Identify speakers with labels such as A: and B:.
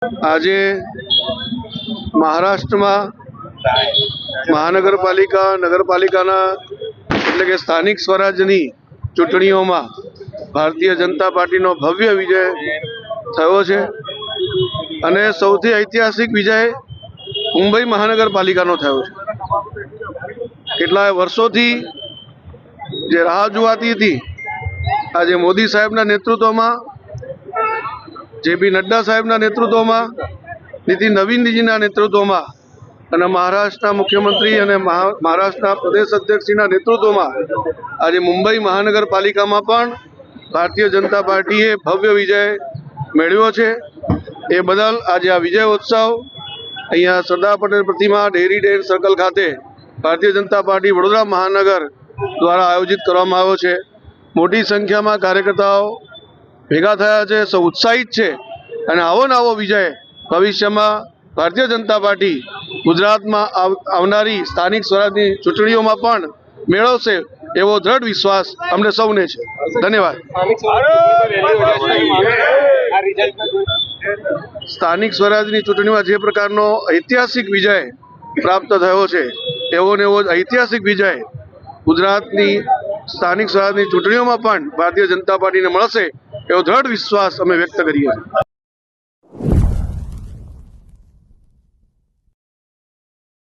A: આજે મહારાષ્ટ્રમાં મહાનગરપાલિકા નગરપાલિકાના એટલે કે સ્થાનિક સ્વરાજ્યની ચૂંટણીઓમાં ભારતીય જનતા પાર્ટીનો ભવ્ય વિજય થયો છે અને સૌથી ઐતિહાસિક વિજય મુંબઈ મહાનગરપાલિકાનો થયો છે। કેટલાય વર્ષોથી જે રાહ જોવાતી હતી, આજે મોદી સાહેબના નેતૃત્વમાં, જેપી નડ્ડા સાહેબના નેતૃત્વમાં, નીતિન નવીનજીના નેતૃત્વમાં અને મહારાષ્ટ્રના મુખ્યમંત્રી અને મહારાષ્ટ્રના પ્રદેશ અધ્યક્ષજીના નેતૃત્વમાં આજે મુંબઈ મહાનગરપાલિકામાં પણ ભારતીય જનતા પાર્ટીએ ભવ્ય વિજય મેળવ્યો છે। એ બદલ આજે આ વિજય ઉત્સવ અહીંયા સરદાર પટેલ પ્રતિમા ડેરી ડેન સર્કલ ખાતે ભારતીય જનતા પાર્ટી વડોદરા મહાનગર દ્વારા આયોજિત કરવામાં આવ્યો છે। મોટી સંખ્યામાં કાર્યકર્તાઓ ભેગા થયા છે, સૌ ઉત્સાહિત છે અને આવો નવો વિજય ભવિષ્યમાં ભારતીય જનતા પાર્ટી ગુજરાતમાં આવનારી સ્થાનિક સ્વરાજની ચૂંટણીઓમાં પણ મેળવશે એવો દ્રઢ વિશ્વાસ અમને સૌને છે। ધન્યવાદ। સ્થાનિક સ્વરાજની ચૂંટણીમાં જે પ્રકારનો ઐતિહાસિક વિજય પ્રાપ્ત થયો છે, એવો ને એવો ઐતિહાસિક વિજય ગુજરાતની સ્થાનિક સ્વરાજની ચૂંટણીઓમાં પણ ભારતીય જનતા પાર્ટીને મળશે એવો દ્રઢ વિશ્વાસ અમે વ્યક્ત કરીએ છીએ।